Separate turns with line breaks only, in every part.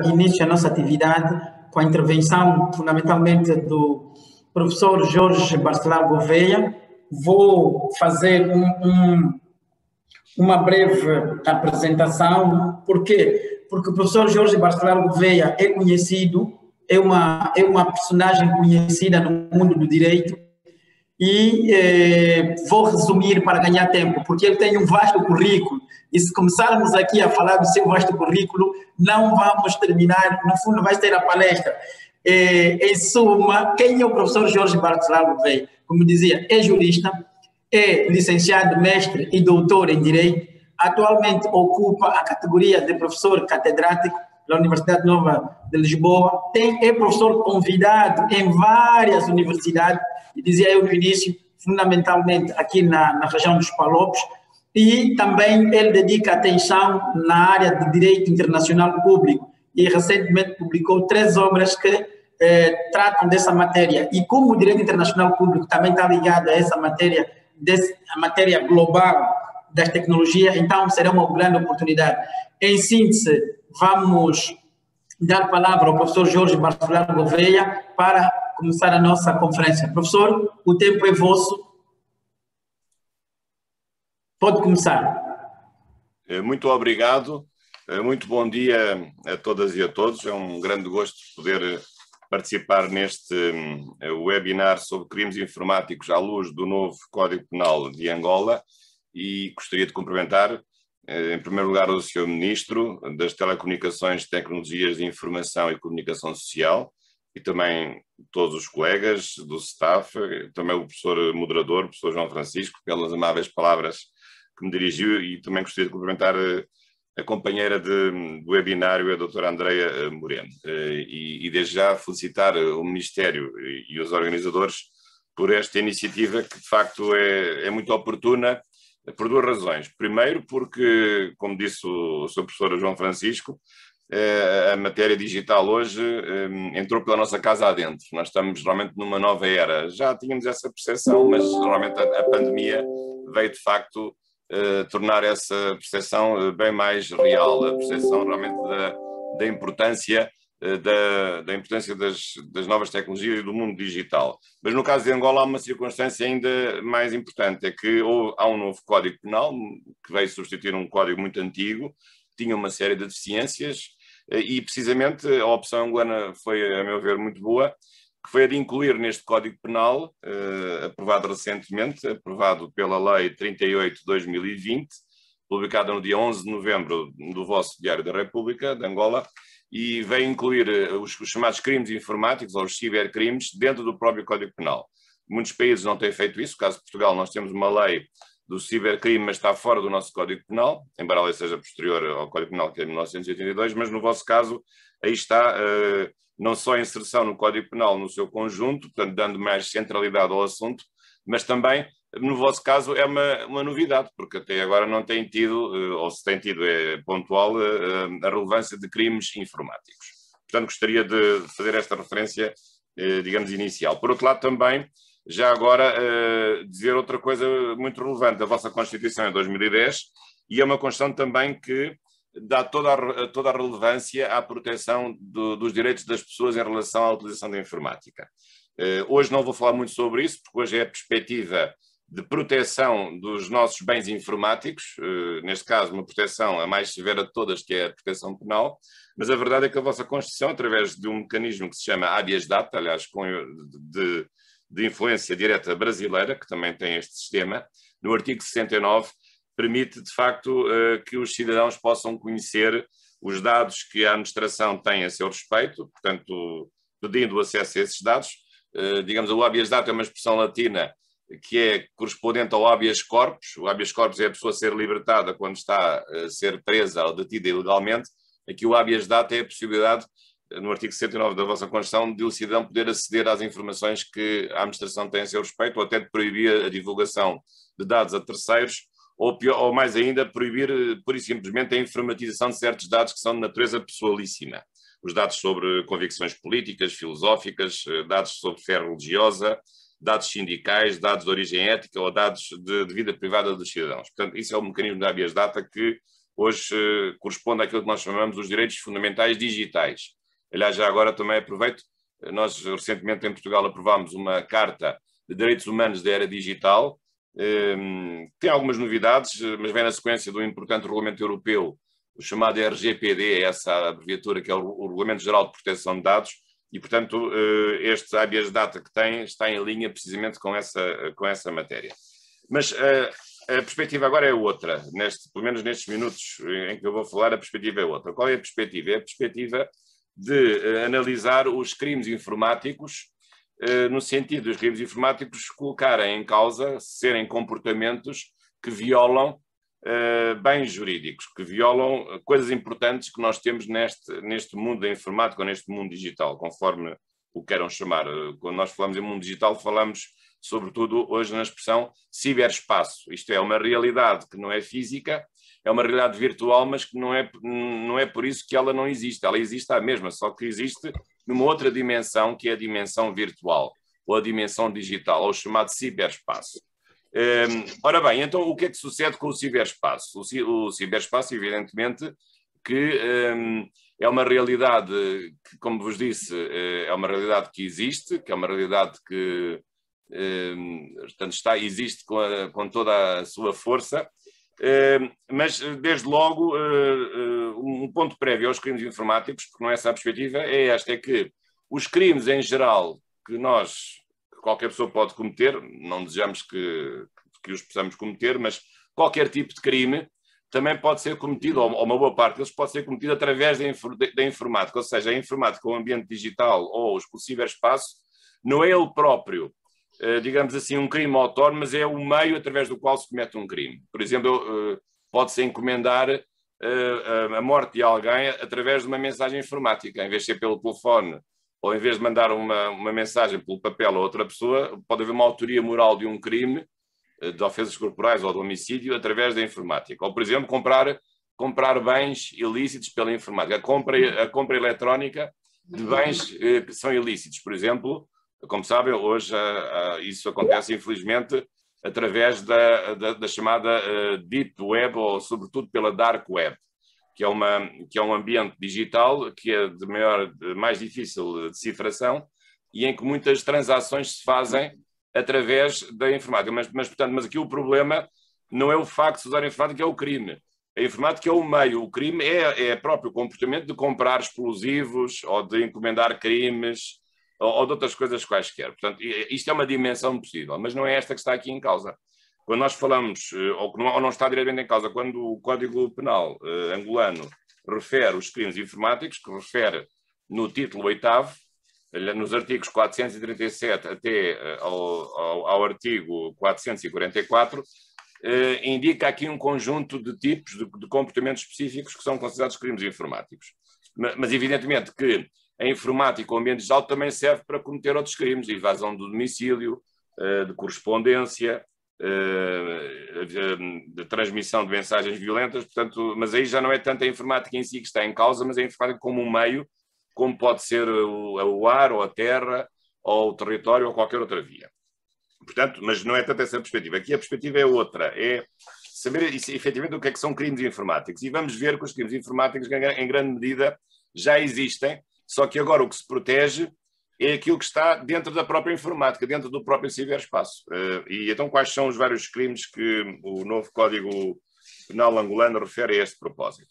início a nossa atividade com a intervenção fundamentalmente do professor Jorge Bacelar Gouveia. Vou fazer uma breve apresentação. Por quê? Porque o professor Jorge Bacelar Gouveia é conhecido, é uma personagem conhecida no mundo do direito, e vou resumir para ganhar tempo, porque ele tem um vasto currículo, e se começarmos aqui a falar do seu vasto currículo, não vamos terminar, no fundo vai ter a palestra. Em suma, quem é o professor Jorge Bacelar Gouveia? Como dizia, é jurista, é licenciado, mestre e doutor em Direito, atualmente ocupa a categoria de professor catedrático da Universidade Nova de Lisboa, é professor convidado em várias universidades, e dizia eu no início, fundamentalmente aqui na região dos Palopes, e também ele dedica atenção na área de Direito Internacional Público, e recentemente publicou 3 obras que tratam dessa matéria. E como o Direito Internacional Público também está ligado a essa matéria, a matéria global das tecnologias, então será uma grande oportunidade. Em síntese, vamos dar a palavra ao professor Jorge Bacelar Gouveia para começar a nossa conferência. Professor, o tempo é vosso. Pode começar.
Muito obrigado. Muito bom dia a todas e a todos. É um grande gosto poder participar neste webinar sobre crimes informáticos à luz do novo Código Penal de Angola, e gostaria de cumprimentar, em primeiro lugar, o Sr. Ministro das Telecomunicações, Tecnologias de Informação e Comunicação Social, e também todos os colegas do staff, também o professor moderador, o professor João Francisco, pelas amáveis palavras que me dirigiu, e também gostaria de cumprimentar a companheira do webinário, a doutora Andreia Moreno, e desde já felicitar o Ministério e os organizadores por esta iniciativa que de facto é muito oportuna, por 2 razões. Primeiro, porque, como disse o Sr. professor João Francisco, a matéria digital hoje entrou pela nossa casa adentro. Nós estamos realmente numa nova era. Já tínhamos essa percepção, mas realmente a pandemia veio de facto tornar essa percepção bem mais real, a percepção realmente da importância das novas tecnologias e do mundo digital. Mas no caso de Angola há uma circunstância ainda mais importante, é que há um novo Código Penal, que veio substituir um código muito antigo, tinha uma série de deficiências, e precisamente a opção angolana foi, a meu ver, muito boa, que foi a de incluir neste Código Penal, aprovado recentemente, aprovado pela Lei 38/2020, publicada no dia 11 de novembro do vosso Diário da República de Angola, e veio incluir os chamados crimes informáticos, ou os cibercrimes, dentro do próprio Código Penal. Muitos países não têm feito isso. No caso de Portugal, nós temos uma lei do cibercrime, mas está fora do nosso Código Penal, embora a lei seja posterior ao Código Penal, que é de 1982, mas no vosso caso, aí está não só a inserção no Código Penal no seu conjunto, portanto, dando mais centralidade ao assunto, mas também, no vosso caso, é uma novidade, porque até agora não tem tido, ou se tem tido, é pontual, a relevância de crimes informáticos. Portanto, gostaria de fazer esta referência, digamos, inicial. Por outro lado, também, já agora, dizer outra coisa muito relevante. A vossa Constituição é de 2010, e é uma Constituição também que dá toda a relevância à proteção dos direitos das pessoas em relação à utilização da informática. Hoje não vou falar muito sobre isso, porque hoje é a perspectiva de proteção dos nossos bens informáticos, neste caso uma proteção a mais severa de todas, que é a proteção penal, mas a verdade é que a vossa Constituição, através de um mecanismo que se chama habeas data, aliás, de influência direta brasileira, que também tem este sistema, no artigo 69, permite, de facto, que os cidadãos possam conhecer os dados que a administração tem a seu respeito, portanto, pedindo acesso a esses dados. Digamos, o habeas data é uma expressão latina que é correspondente ao habeas corpus. O habeas corpus é a pessoa ser libertada quando está a ser presa ou detida ilegalmente. Aqui o habeas data é a possibilidade, no artigo 69 da vossa Constituição, de o cidadão poder aceder às informações que a administração tem a seu respeito, ou até de proibir a divulgação de dados a terceiros, ou mais ainda, proibir pura e simplesmente a informatização de certos dados que são de natureza pessoalíssima. Os dados sobre convicções políticas, filosóficas, dados sobre fé religiosa, dados sindicais, dados de origem ética ou dados de vida privada dos cidadãos. Portanto, isso é o mecanismo da habeas data que hoje corresponde àquilo que nós chamamos os direitos fundamentais digitais. Aliás, já agora também aproveito, nós recentemente em Portugal aprovámos uma Carta de Direitos Humanos da Era Digital, tem algumas novidades, mas vem na sequência do importante regulamento europeu, o chamado RGPD, essa abreviatura que é o Regulamento Geral de Proteção de Dados, e, portanto, este habeas data que tem está em linha precisamente com essa matéria. Mas a perspectiva agora é outra, pelo menos nestes minutos em que eu vou falar, a perspectiva é outra. Qual é a perspectiva? É a perspectiva de analisar os crimes informáticos, no sentido dos crimes informáticos colocarem em causa, serem comportamentos que violam bens jurídicos, que violam coisas importantes que nós temos neste mundo da informática ou neste mundo digital, conforme o queiram chamar. Quando nós falamos em mundo digital, falamos sobretudo hoje na expressão ciberespaço. Isto é uma realidade que não é física, é uma realidade virtual, mas que não é por isso que ela não existe. Ela existe à mesma, só que existe numa outra dimensão, que é a dimensão virtual, ou a dimensão digital, ou o chamado ciberespaço. Ora bem, então o que é que sucede com o ciberespaço? O ciberespaço, evidentemente, que é uma realidade que, como vos disse, é uma realidade que existe, que é uma realidade que portanto, existe com toda a sua força, mas desde logo um ponto prévio aos crimes informáticos, porque não é essa a perspectiva, é que os crimes em geral que qualquer pessoa pode cometer, não desejamos que os possamos cometer, mas qualquer tipo de crime também pode ser cometido, ou uma boa parte deles pode ser cometido através da informática, ou seja, a informática, o ambiente digital ou o ciberespaço, não é ele próprio, digamos assim, um crime autónomo, mas é o meio através do qual se comete um crime. Por exemplo, pode-se encomendar a morte de alguém através de uma mensagem informática, em vez de ser pelo telefone, ou em vez de mandar uma mensagem pelo papel a outra pessoa, pode haver uma autoria moral de um crime, de ofensas corporais ou de homicídio, através da informática. Ou, por exemplo, comprar bens ilícitos pela informática. A compra eletrónica de bens que são ilícitos. Por exemplo, como sabem, hoje isso acontece, infelizmente, através da chamada Deep Web, ou sobretudo pela Dark Web, que é um ambiente digital que é mais difícil de cifração e em que muitas transações se fazem através da informática. Mas aqui o problema não é o facto de se usar a informática, é o crime. A informática é o meio, o crime é o próprio comportamento de comprar explosivos ou de encomendar crimes ou de outras coisas quaisquer. Portanto, isto é uma dimensão possível, mas não é esta que está aqui em causa. Quando nós falamos, ou não está diretamente em causa, quando o Código Penal angolano refere os crimes informáticos, que refere no título 8º, nos artigos 437 até ao artigo 444, indica aqui um conjunto de tipos de comportamentos específicos que são considerados crimes informáticos. Mas evidentemente que a informática, o ambiente digital, também serve para cometer outros crimes, de invasão do domicílio, de correspondência, de transmissão de mensagens violentas, portanto, mas aí já não é tanto a informática em si que está em causa, mas a informática como um meio, como pode ser o ar, ou a terra, ou o território, ou qualquer outra via. Portanto, mas não é tanto essa perspectiva. Aqui a perspectiva é outra, é saber efetivamente o que é que são crimes informáticos. E vamos ver que os crimes informáticos, em grande medida, já existem, só que agora o que se protege é aquilo que está dentro da própria informática, dentro do próprio ciberespaço. E então quais são os vários crimes que o novo Código Penal angolano refere a este propósito?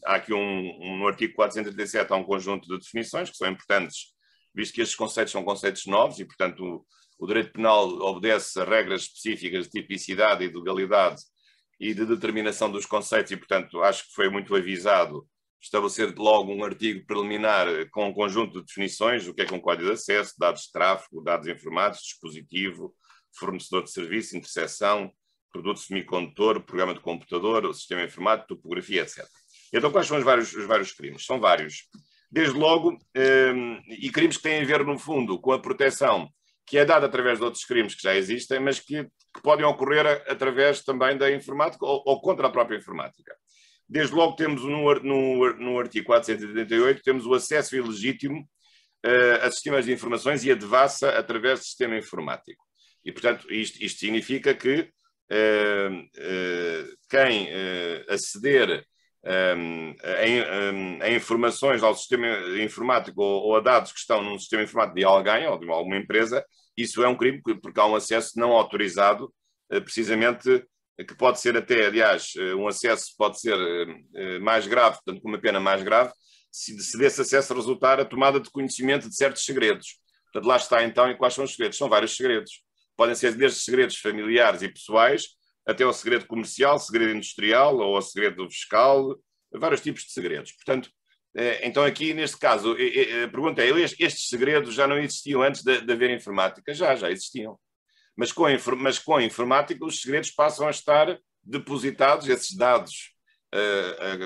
Há aqui no artigo 437 há um conjunto de definições que são importantes, visto que estes conceitos são conceitos novos e, portanto, o direito penal obedece a regras específicas de tipicidade e de legalidade e de determinação dos conceitos e, portanto, acho que foi muito avisado estabelecer logo um artigo preliminar com um conjunto de definições, o que é um código de acesso, dados de tráfego, dados informáticos, dispositivo, fornecedor de serviço, interseção, produto semicondutor, programa de computador, o sistema informático, topografia, etc. Então, quais são os vários crimes? São vários. Desde logo, e crimes que têm a ver, no fundo, com a proteção que é dada através de outros crimes que já existem, mas que podem ocorrer através também da informática ou contra a própria informática. Desde logo temos no artigo 488, temos o acesso ilegítimo a sistemas de informações e a devassa através do sistema informático. E, portanto, isto significa que quem aceder a informações ao sistema informático ou a dados que estão num sistema informático de alguém ou de alguma empresa, isso é um crime, porque há um acesso não autorizado, precisamente, que pode ser até, aliás, um acesso pode ser mais grave, portanto, com uma pena mais grave, se desse acesso resultar a tomada de conhecimento de certos segredos. Portanto, lá está então, e quais são os segredos? São vários segredos. Podem ser desde segredos familiares e pessoais, até ao segredo comercial, segredo industrial ou ao segredo fiscal, vários tipos de segredos. Portanto, então aqui, neste caso, a pergunta é, estes segredos já não existiam antes de haver informática? Já existiam. Mas com a informática, os segredos passam a estar depositados, esses dados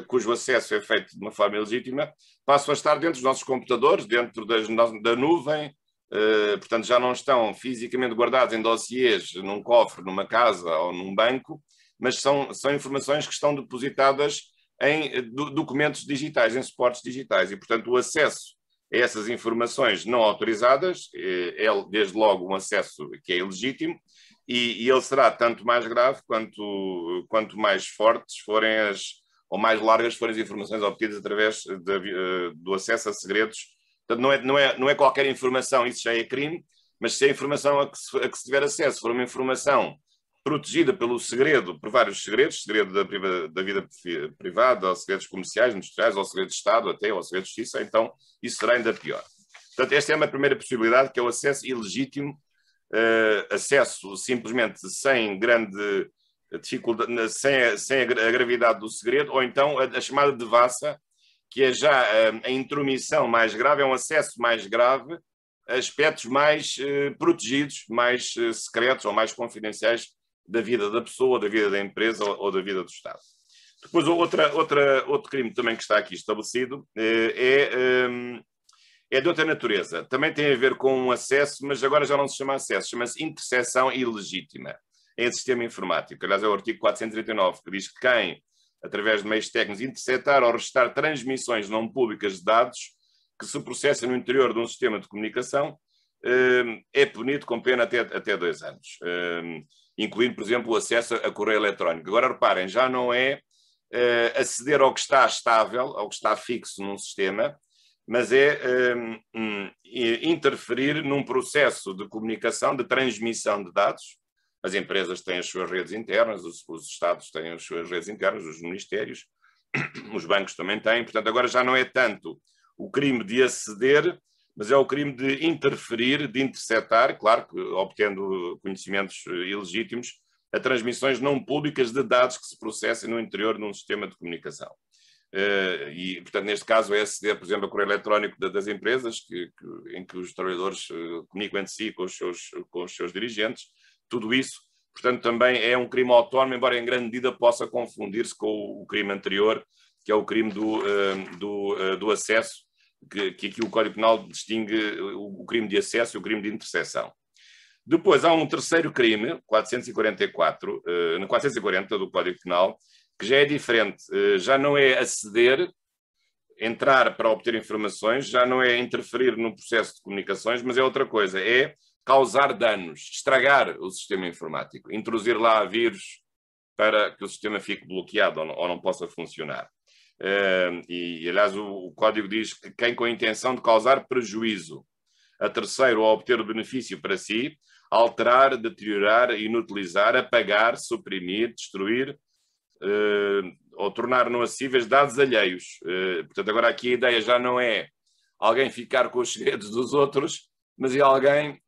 cujo acesso é feito de uma forma ilegítima, passam a estar dentro dos nossos computadores, dentro da nuvem, portanto já não estão fisicamente guardados em dossiês num cofre, numa casa ou num banco, mas são informações que estão depositadas em documentos digitais, em suportes digitais, e portanto o acesso a essas informações não autorizadas é desde logo um acesso que é ilegítimo, e ele será tanto mais grave quanto mais fortes forem ou mais largas forem as informações obtidas através do acesso a segredos. Portanto, não é qualquer informação, isso já é crime, mas se a informação a que se tiver acesso for uma informação protegida pelo segredo, por vários segredos, segredo da vida privada, ou segredos comerciais, industriais, ou segredo de Estado até, ou segredo de justiça, então isso será ainda pior. Portanto, esta é uma primeira possibilidade, que é o acesso ilegítimo, acesso simplesmente sem grande dificuldade, sem a gravidade do segredo, ou então a chamada devassa, que é já a intromissão mais grave, é um acesso mais grave a aspectos mais protegidos, mais secretos ou mais confidenciais da vida da pessoa, da vida da empresa ou da vida do Estado. Depois, outro crime também que está aqui estabelecido é de outra natureza. Também tem a ver com um acesso, mas agora já não se chama acesso, chama-se interseção ilegítima em sistema informático. Aliás, é o artigo 439, que diz que quem, através de meios técnicos, interceptar ou registrar transmissões não públicas de dados que se processam no interior de um sistema de comunicação é punido com pena até 2 anos. Incluindo, por exemplo, o acesso a correio eletrónico. Agora, reparem, já não é aceder ao que está estável, ao que está fixo num sistema, mas é interferir num processo de comunicação, de transmissão de dados. As empresas têm as suas redes internas, os Estados têm as suas redes internas, os ministérios, os bancos também têm. Portanto, agora já não é tanto o crime de aceder, mas é o crime de interferir, de interceptar, claro que obtendo conhecimentos ilegítimos, a transmissões não públicas de dados que se processem no interior de um sistema de comunicação. E, portanto, neste caso é aceder, por exemplo, a correio eletrónico das empresas, em que os trabalhadores comunicam entre si com os seus dirigentes. Tudo isso, portanto, também é um crime autónomo, embora em grande medida possa confundir-se com o crime anterior, que é o crime do acesso, que aqui o Código Penal distingue o crime de acesso e o crime de interseção. Depois há um terceiro crime, 440 do Código Penal, que já é diferente. Já não é aceder, entrar para obter informações, já não é interferir no processo de comunicações, mas é outra coisa, é causar danos, estragar o sistema informático, introduzir lá vírus para que o sistema fique bloqueado ou não possa funcionar. E aliás, o Código diz que quem com a intenção de causar prejuízo a terceiro ou obter o benefício para si, alterar, deteriorar, inutilizar, apagar, suprimir, destruir ou tornar não acessíveis dados alheios. Portanto, agora aqui a ideia já não é alguém ficar com os segredos dos outros, mas é alguém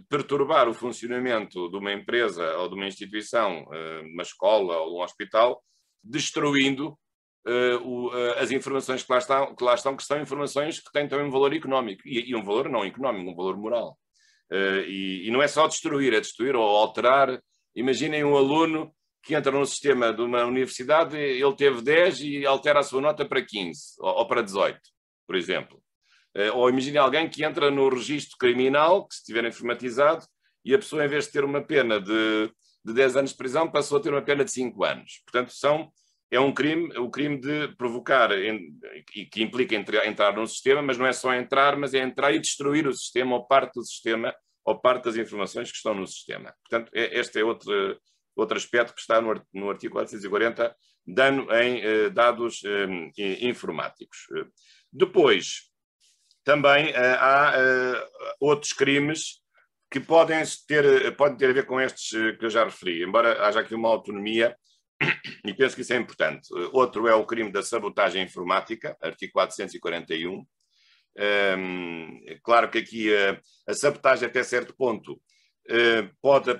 perturbar o funcionamento de uma empresa ou de uma instituição, uma escola ou um hospital, destruindo as informações que lá estão, que são informações que têm também um valor económico, e um valor não económico, um valor moral. E não é só destruir, é destruir ou alterar. Imaginem um aluno que entra no sistema de uma universidade, ele teve 10 e altera a sua nota para 15 ou para 18, por exemplo. Ou imagine alguém que entra no registro criminal, que se estiver informatizado, e a pessoa, em vez de ter uma pena de 10 anos de prisão, passou a ter uma pena de 5 anos. Portanto, é um crime, o crime de provocar, e que implica entrar num sistema, mas não é só entrar, mas é entrar e destruir o sistema, ou parte do sistema, ou parte das informações que estão no sistema. Portanto, este é outro outro aspecto que está no artigo 440, dano em dados informáticos. Depois, também há outros crimes que podem ter a ver com estes que eu já referi, embora haja aqui uma autonomia, e penso que isso é importante. Outro é o crime da sabotagem informática, artigo 441. Claro que aqui a sabotagem, até certo ponto, pode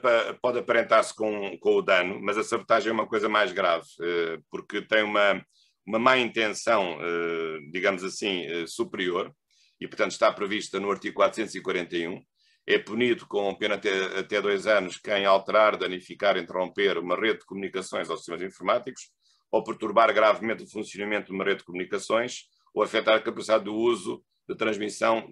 aparentar-se com o dano, mas a sabotagem é uma coisa mais grave, porque tem uma má intenção, digamos assim, superior, e, portanto, está prevista no artigo 441. É punido com pena até 2 anos quem alterar, danificar, interromper uma rede de comunicações ou sistemas informáticos, ou perturbar gravemente o funcionamento de uma rede de comunicações, ou afetar a capacidade do uso de transmissão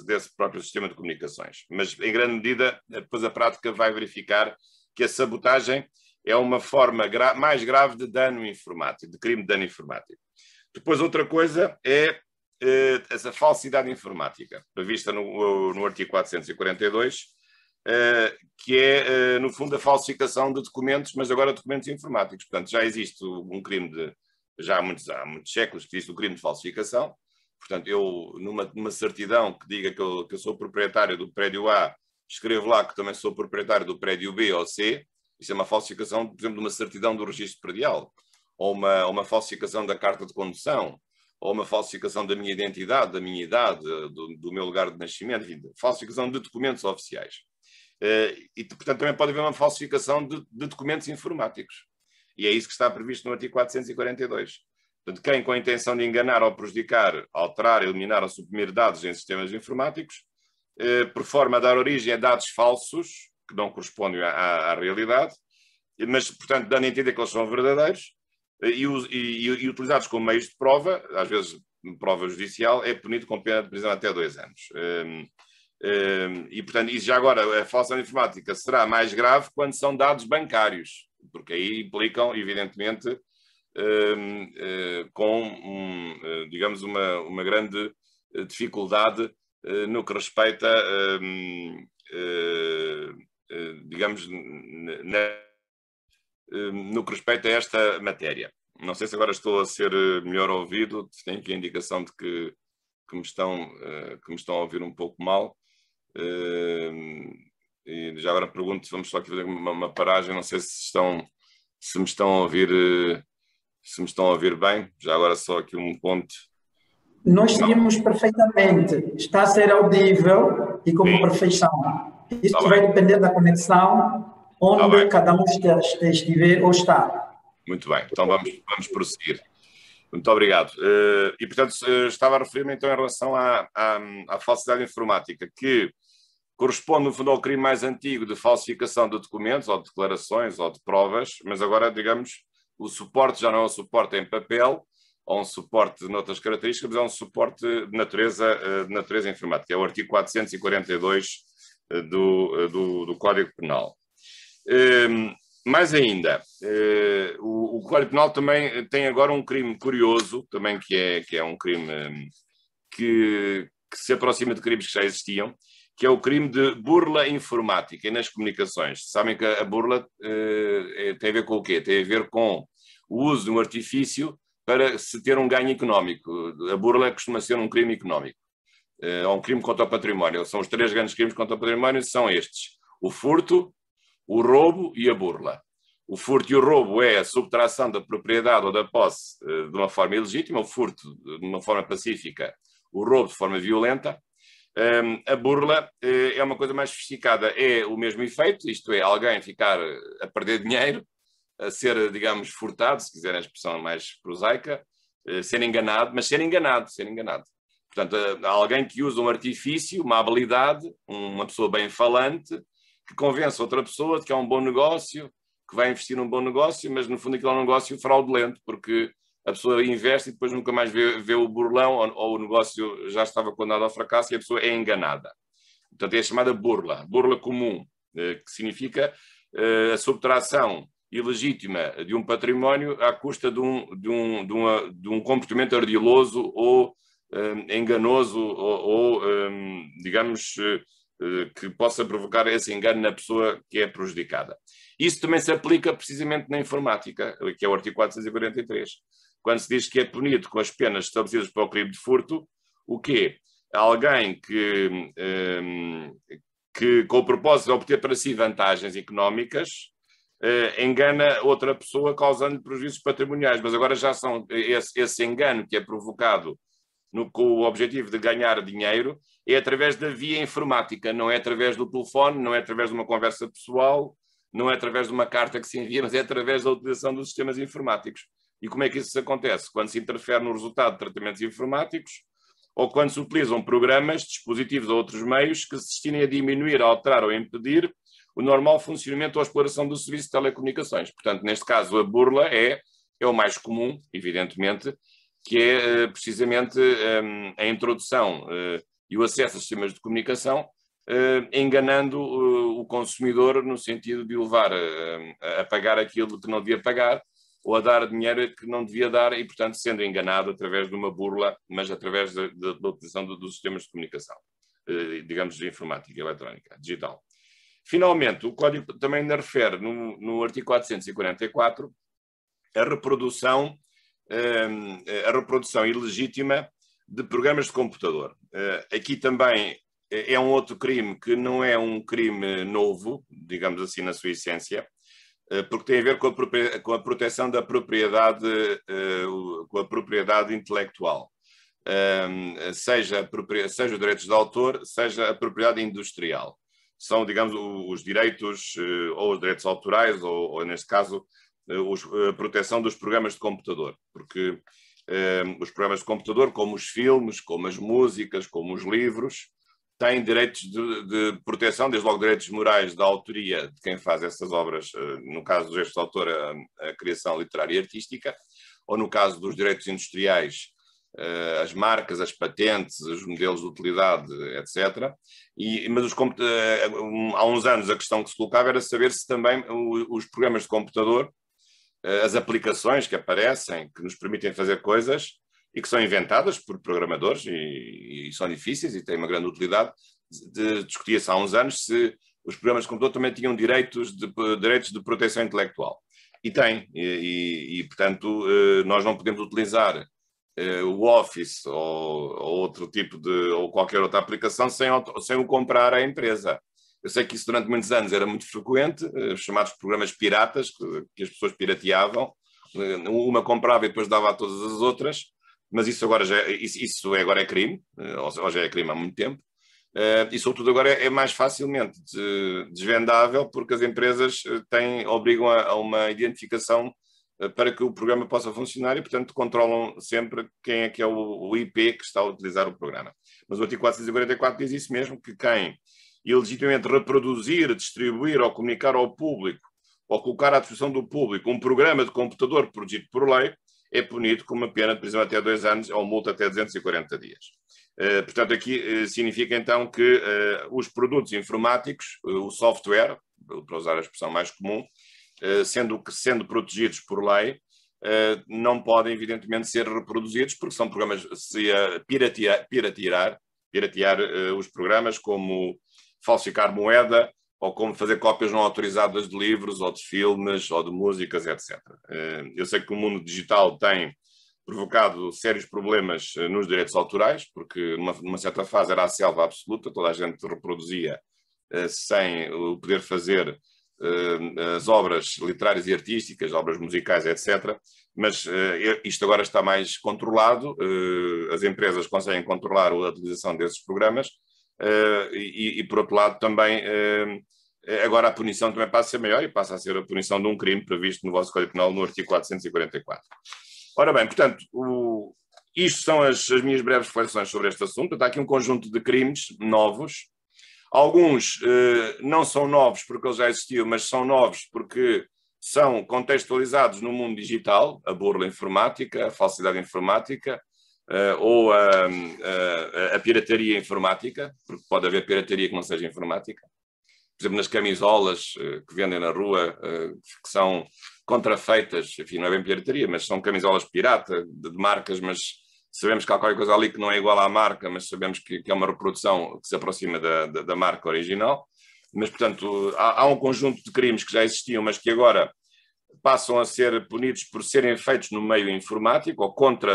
desse próprio sistema de comunicações. Mas, em grande medida, depois a prática vai verificar que a sabotagem é uma forma mais grave de dano informático, de crime de dano informático. Depois, outra coisa é essa falsidade informática, prevista no artigo 442, que é, no fundo, a falsificação de documentos, mas agora documentos informáticos. Portanto, já existe um crime já há muitos séculos que existe o crime de falsificação. Portanto, eu, numa certidão que diga que eu sou proprietário do prédio A, escrevo lá que também sou proprietário do prédio B ou C, isso é uma falsificação, por exemplo, de uma certidão do registro predial, ou uma falsificação da carta de condução, ou uma falsificação da minha identidade, da minha idade, do meu lugar de nascimento, enfim, falsificação de documentos oficiais. E, portanto, também pode haver uma falsificação de documentos informáticos. E é isso que está previsto no artigo 442. Portanto, quem com a intenção de enganar ou prejudicar, alterar, eliminar ou suprimir dados em sistemas informáticos, por forma a dar origem a dados falsos, que não correspondem à realidade, mas, portanto, dando a entender que eles são verdadeiros, e utilizados como meios de prova, às vezes prova judicial, é punido com pena de prisão até 2 anos. E, portanto, isso já agora, a falsidade informática será mais grave quando são dados bancários, porque aí implicam, evidentemente, digamos, uma grande dificuldade no que respeita, digamos, no que respeita a esta matéria. Não sei se agora estou a ser melhor ouvido, tenho aqui a indicação de que me estão a ouvir um pouco mal. E já agora pergunto, vamos só aqui fazer uma paragem, não sei se me estão a ouvir, se me estão a ouvir bem. Já agora só aqui um ponto.
Nós seguimos perfeitamente, está a ser audível e com perfeição. Isso vai depender da conexão, onde cada um estiver ou está.
Muito bem, então vamos prosseguir. Muito obrigado. E, portanto, estava a referir-me então em relação à falsidade informática, que corresponde, no fundo, ao crime mais antigo de falsificação de documentos, ou de declarações, ou de provas, mas agora, digamos, o suporte já não é um suporte em papel, ou um suporte de outras características, mas é um suporte de natureza informática. É o artigo 442 do Código Penal. Mais ainda, o Código Penal também tem agora um crime curioso, também que é um crime que se aproxima de crimes que já existiam, que é o crime de burla informática e nas comunicações. Sabem que a burla tem a ver com o quê? Tem a ver com o uso de um artifício para se ter um ganho económico. A burla costuma ser um crime económico, ou um crime contra o património. São os 3 grandes crimes contra o património, são estes: o furto, o roubo e a burla. O furto e o roubo é a subtração da propriedade ou da posse de uma forma ilegítima, o furto de uma forma pacífica, o roubo de forma violenta. A burla é uma coisa mais sofisticada, é o mesmo efeito, isto é, alguém ficar a perder dinheiro, a ser, digamos, furtado, se quiserem a expressão mais prosaica, ser enganado, mas ser enganado. Portanto, alguém que usa um artifício, uma habilidade, uma pessoa bem falante, que convence outra pessoa de que é um bom negócio, que vai investir num bom negócio, mas no fundo aquilo é um negócio fraudulento, porque a pessoa investe e depois nunca mais vê o burlão, ou o negócio já estava condenado ao fracasso e a pessoa é enganada. Portanto, é a chamada burla comum, que significa a subtração ilegítima de um património à custa de um comportamento ardiloso ou enganoso ou digamos, que possa provocar esse engano na pessoa que é prejudicada. Isso também se aplica precisamente na informática, que é o artigo 443, quando se diz que é punido com as penas estabelecidas para o crime de furto, o quê? Alguém que com o propósito de obter para si vantagens económicas, engana outra pessoa causando-lhe prejuízos patrimoniais, mas agora já são esse engano que é provocado com o objetivo de ganhar dinheiro é através da via informática, não é através do telefone, não é através de uma conversa pessoal, não é através de uma carta que se envia, mas é através da utilização dos sistemas informáticos. E como é que isso acontece? Quando se interfere no resultado de tratamentos informáticos ou quando se utilizam programas, dispositivos ou outros meios que se destinem a diminuir, a alterar ou a impedir o normal funcionamento ou a exploração do serviço de telecomunicações. Portanto, neste caso, a burla é o mais comum, evidentemente, que é precisamente a introdução e o acesso a sistemas de comunicação, enganando o consumidor no sentido de o levar a pagar aquilo que não devia pagar ou a dar dinheiro que não devia dar e, portanto, sendo enganado através de uma burla, mas através da utilização dos sistemas de comunicação, digamos, de informática eletrónica, digital. Finalmente, o Código também ainda refere, no artigo 444, a reprodução ilegítima de programas de computador. Aqui também é um outro crime que não é um crime novo, digamos assim, na sua essência, porque tem a ver com a proteção da propriedade, com a propriedade intelectual. Seja os direitos de autor, seja a propriedade industrial. São, digamos, os direitos, ou os direitos autorais, ou neste caso, a proteção dos programas de computador, porque os programas de computador, como os filmes, como as músicas, como os livros, têm direitos de proteção, desde logo direitos morais da autoria de quem faz essas obras, no caso dos direitos de autor, a criação literária e artística, ou no caso dos direitos industriais, as marcas, as patentes, os modelos de utilidade, etc. Mas há uns anos a questão que se colocava era saber se também os programas de computador, as aplicações que aparecem, que nos permitem fazer coisas e que são inventadas por programadores e são difíceis e têm uma grande utilidade, discutia-se há uns anos se os programas de computador também tinham direitos de proteção intelectual. E têm, portanto, nós não podemos utilizar o Office ou outro tipo ou qualquer outra aplicação sem o comprar à empresa. Eu sei que isso durante muitos anos era muito frequente, os chamados programas piratas, que as pessoas pirateavam, uma comprava e depois dava a todas as outras, mas isso agora agora é crime, ou já é crime há muito tempo, e sobretudo agora é mais facilmente desvendável, porque as empresas obrigam a uma identificação para que o programa possa funcionar e, portanto, controlam sempre quem é que é o IP que está a utilizar o programa. Mas o artigo 444 diz isso mesmo, que quem ilegitimamente reproduzir, distribuir ou comunicar ao público ou colocar à disposição do público um programa de computador protegido por lei é punido com uma pena de prisão até 2 anos ou multa até 240 dias. Portanto, aqui significa então que os produtos informáticos, o software, para usar a expressão mais comum, sendo protegidos por lei, não podem evidentemente ser reproduzidos porque são programas, se piratear os programas, como falsificar moeda ou como fazer cópias não autorizadas de livros ou de filmes ou de músicas, etc. Eu sei que o mundo digital tem provocado sérios problemas nos direitos autorais, porque numa certa fase era a selva absoluta, toda a gente reproduzia sem o poder fazer as obras literárias e artísticas, obras musicais, etc. Mas isto agora está mais controlado, as empresas conseguem controlar a utilização desses programas e por outro lado, também agora a punição também passa a ser maior e passa a ser a punição de um crime previsto no vosso Código Penal no artigo 444. Ora bem, portanto, isto são as minhas breves reflexões sobre este assunto. Está aqui um conjunto de crimes novos. Alguns não são novos porque eles já existiam, mas são novos porque são contextualizados no mundo digital, a burla informática, a falsidade informática, ou a pirataria informática, porque pode haver pirataria que não seja informática. Por exemplo, nas camisolas que vendem na rua, que são contrafeitas, enfim, não é bem pirataria, mas são camisolas pirata, de marcas, mas sabemos que há qualquer coisa ali que não é igual à marca, mas sabemos que é uma reprodução que se aproxima da marca original. Mas, portanto, há um conjunto de crimes que já existiam, mas que agora passam a ser punidos por serem feitos no meio informático ou contra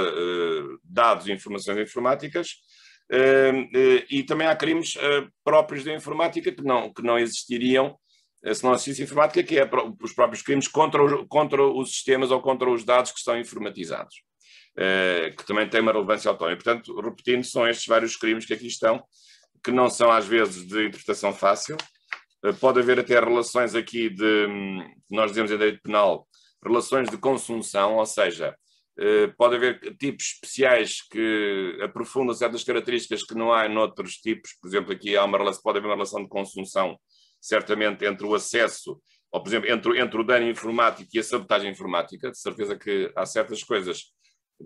dados e informações informáticas, e também há crimes próprios da informática que não existiriam se não existisse informática, que é os próprios crimes contra os sistemas ou contra os dados que estão informatizados, que também tem uma relevância autónoma. E, portanto, repetindo, são estes vários crimes que aqui estão, que não são às vezes de interpretação fácil. Pode haver até relações aqui nós dizemos em direito penal, relações de consunção, ou seja, pode haver tipos especiais que aprofundam certas características que não há noutros tipos. Por exemplo, aqui pode haver uma relação de consunção, certamente, entre o acesso, ou, por exemplo, entre o dano informático e a sabotagem informática. De certeza que há certas coisas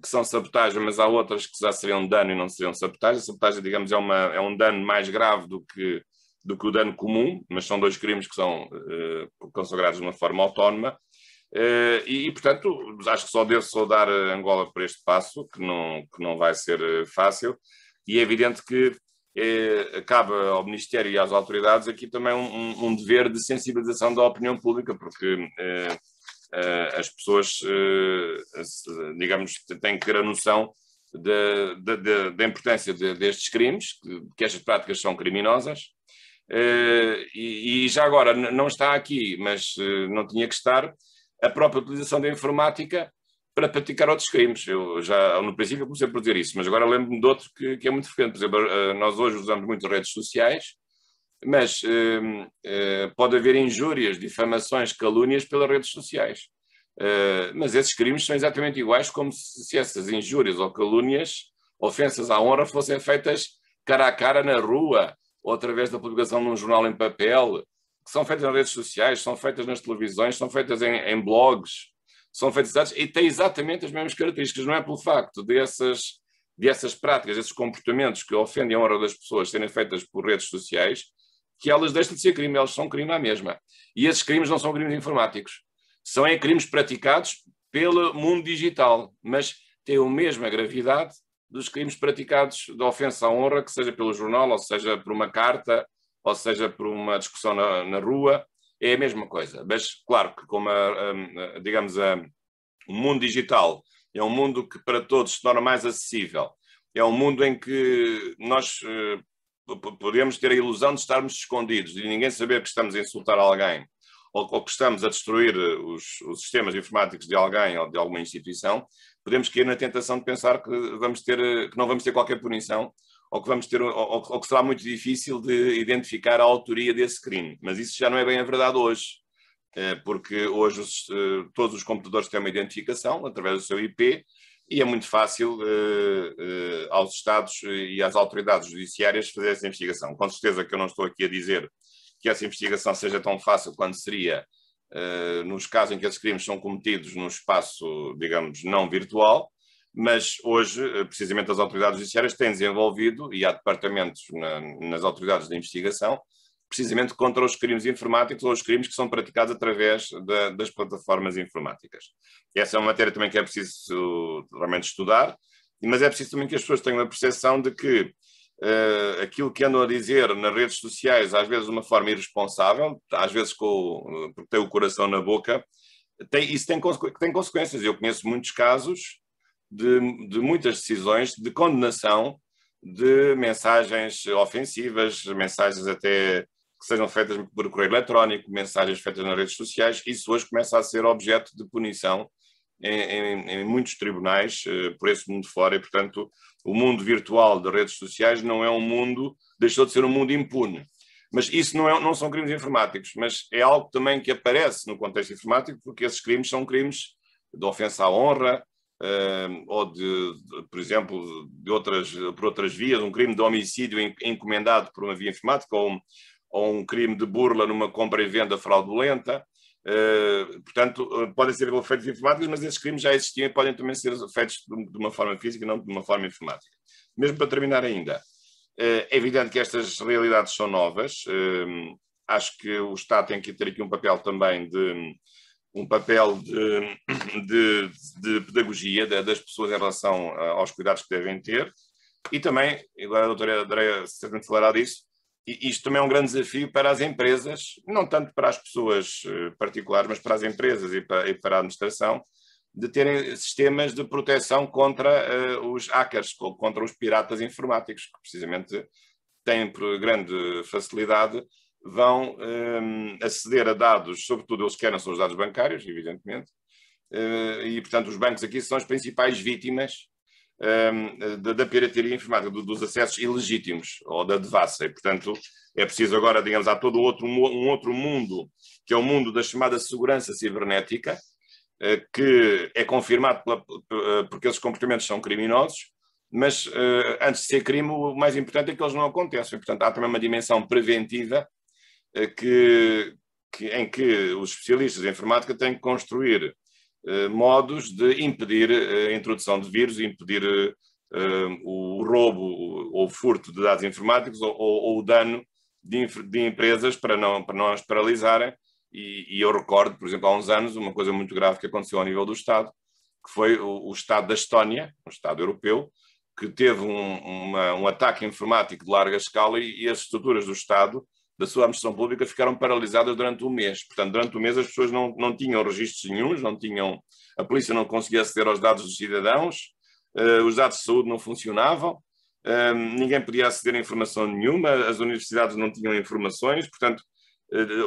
que são sabotagem, mas há outras que já seriam dano e não seriam sabotagem. A sabotagem, digamos, é um dano mais grave do que o dano comum, mas são dois crimes que são consagrados de uma forma autónoma. E, portanto, acho que só devo saudar Angola por este passo, que não vai ser fácil, e é evidente que cabe ao Ministério e às autoridades aqui também um dever de sensibilização da opinião pública, porque as pessoas, digamos, têm que ter a noção da importância destes crimes, que estas práticas são criminosas. E já agora, não está aqui, mas não tinha que estar, a própria utilização da informática para praticar outros crimes. Eu já, no princípio, comecei por dizer isso, mas agora lembro-me de outro que é muito frequente. Por exemplo, nós hoje usamos muito redes sociais, mas pode haver injúrias, difamações, calúnias pelas redes sociais. Mas esses crimes são exatamente iguais como se essas injúrias ou calúnias, ofensas à honra, fossem feitas cara a cara na rua, ou através da publicação num jornal em papel, que são feitas nas redes sociais, são feitas nas televisões, são feitas em blogs, são feitas e têm exatamente as mesmas características. Não é pelo facto dessas práticas, desses comportamentos que ofendem a honra das pessoas serem feitas por redes sociais, que elas deixam de ser crime, elas são crime à mesma. E esses crimes não são crimes informáticos. São crimes praticados pelo mundo digital, mas têm a mesma gravidade dos crimes praticados de ofensa à honra, que seja pelo jornal, ou seja por uma carta, ou seja por uma discussão na rua, é a mesma coisa. Mas, claro, que como o mundo digital é um mundo que para todos se torna mais acessível, é um mundo em que nós podemos ter a ilusão de estarmos escondidos, de ninguém saber que estamos a insultar alguém, ou que estamos a destruir os sistemas informáticos de alguém ou de alguma instituição, podemos cair na tentação de pensar que não vamos ter qualquer punição, ou que será muito difícil de identificar a autoria desse crime. Mas isso já não é bem a verdade hoje, porque hoje todos os computadores têm uma identificação através do seu IP, e é muito fácil aos Estados e às autoridades judiciárias fazer essa investigação. Com certeza que eu não estou aqui a dizer que essa investigação seja tão fácil quanto seria nos casos em que esses crimes são cometidos num espaço, digamos, não virtual, mas hoje, precisamente, as autoridades judiciárias têm desenvolvido, e há departamentos nas autoridades de investigação, precisamente contra os crimes informáticos ou os crimes que são praticados através das plataformas informáticas. Essa é uma matéria também que é preciso realmente estudar, mas é preciso também que as pessoas tenham a percepção de que aquilo que andam a dizer nas redes sociais, às vezes de uma forma irresponsável, às vezes porque tem o coração na boca, isso tem consequências. Eu conheço muitos casos de muitas decisões de condenação de mensagens ofensivas, mensagens até que sejam feitas por correio eletrónico, mensagens feitas nas redes sociais. Isso hoje começa a ser objeto de punição em muitos tribunais por esse mundo fora, e, portanto, o mundo virtual das redes sociais não é deixou de ser um mundo impune. Mas isso não são crimes informáticos, mas é algo também que aparece no contexto informático, porque esses crimes são crimes de ofensa à honra, ou por exemplo, por outras vias, um crime de homicídio encomendado por uma via informática, ou um crime de burla numa compra e venda fraudulenta. Portanto, podem ser feitos informáticos, mas esses crimes já existiam e podem também ser feitos de uma forma física e não de uma forma informática. Mesmo para terminar ainda, é evidente que estas realidades são novas. Acho que o Estado tem que ter aqui um papel também um papel de pedagogia das pessoas em relação aos cuidados que devem ter, e também, agora a doutora Andreia certamente falará disso, e isto também é um grande desafio para as empresas, não tanto para as pessoas particulares, mas para as empresas e para a administração, de terem sistemas de proteção contra os hackers, contra os piratas informáticos, que precisamente têm por grande facilidade, vão aceder a dados, sobretudo eles querem são os dados bancários, evidentemente, e portanto os bancos aqui são as principais vítimas da pirataria informática, dos acessos ilegítimos ou da devassa, e portanto é preciso agora, digamos, há todo um outro mundo, que é o mundo da chamada segurança cibernética, que é confirmado porque esses comportamentos são criminosos, mas antes de ser crime o mais importante é que eles não aconteçam, e portanto há também uma dimensão preventiva em que os especialistas em informática têm que construir modos de impedir a introdução de vírus, impedir o roubo ou o furto de dados informáticos ou o dano de empresas para não as paralisarem. E eu recordo, por exemplo, há uns anos, uma coisa muito grave que aconteceu ao nível do Estado, que foi o Estado da Estónia, um Estado europeu, que teve um ataque informático de larga escala e as estruturas do Estado, da sua administração pública, ficaram paralisadas durante um mês. Portanto, durante um mês as pessoas não tinham registros nenhuns, a polícia não conseguia aceder aos dados dos cidadãos, os dados de saúde não funcionavam, ninguém podia aceder a informação nenhuma, as universidades não tinham informações, portanto,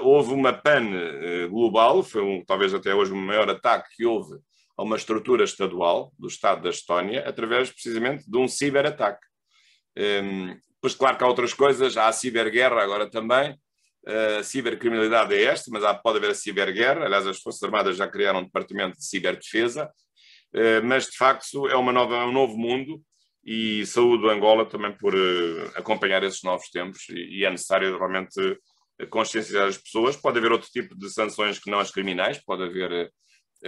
houve uma pane global, foi talvez até hoje o maior ataque que houve a uma estrutura estadual do Estado da Estónia, através precisamente de um ciberataque. Pois claro que há outras coisas, há a ciberguerra agora também, a cibercriminalidade é esta, mas pode haver a ciberguerra, aliás as Forças Armadas já criaram um departamento de ciberdefesa, mas de facto é um novo mundo e saúdo Angola também por acompanhar esses novos tempos e é necessário realmente consciencializar as pessoas. Pode haver outro tipo de sanções que não as criminais, pode haver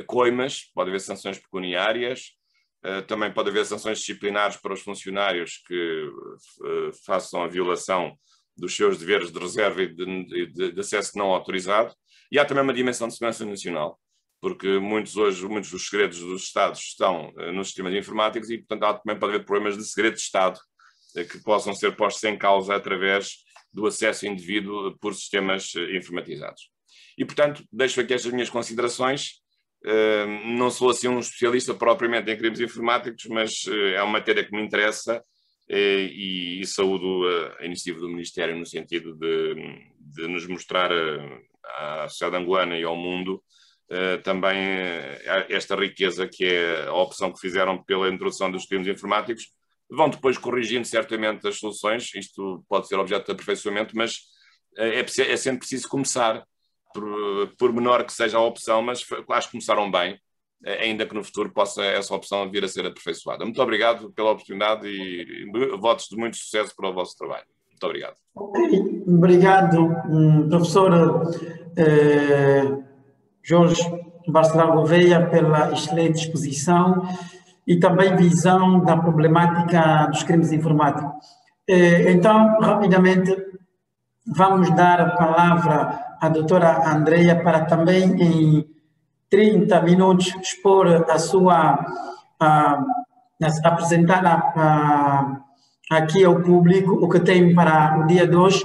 coimas, pode haver sanções pecuniárias, também pode haver sanções disciplinares para os funcionários que façam a violação dos seus deveres de reserva e de acesso não autorizado. E há também uma dimensão de segurança nacional, porque muitos dos segredos dos Estados estão nos sistemas informáticos e, portanto, também pode haver problemas de segredo de Estado que possam ser postos em causa através do acesso indevido por sistemas informatizados. E, portanto, deixo aqui estas minhas considerações. Não sou assim um especialista propriamente em crimes informáticos, mas é uma matéria que me interessa e saúdo a iniciativa do Ministério no sentido de nos mostrar à sociedade angolana e ao mundo também esta riqueza que é a opção que fizeram pela introdução dos crimes informáticos. Vão depois corrigindo certamente as soluções, isto pode ser objeto de aperfeiçoamento, mas é sempre preciso começar, por menor que seja a opção, mas acho que começaram bem, ainda que no futuro possa essa opção vir a ser aperfeiçoada. Muito obrigado pela oportunidade e votos de muito sucesso para o vosso trabalho. Muito obrigado.
Ok, obrigado, professor Jorge Bacelar Gouveia, pela excelente exposição e também visão da problemática dos crimes informáticos. Então, rapidamente, vamos dar a palavra à doutora Andreia para também, em 30 minutos, expor a sua, apresentar aqui ao público o que tem para o dia de hoje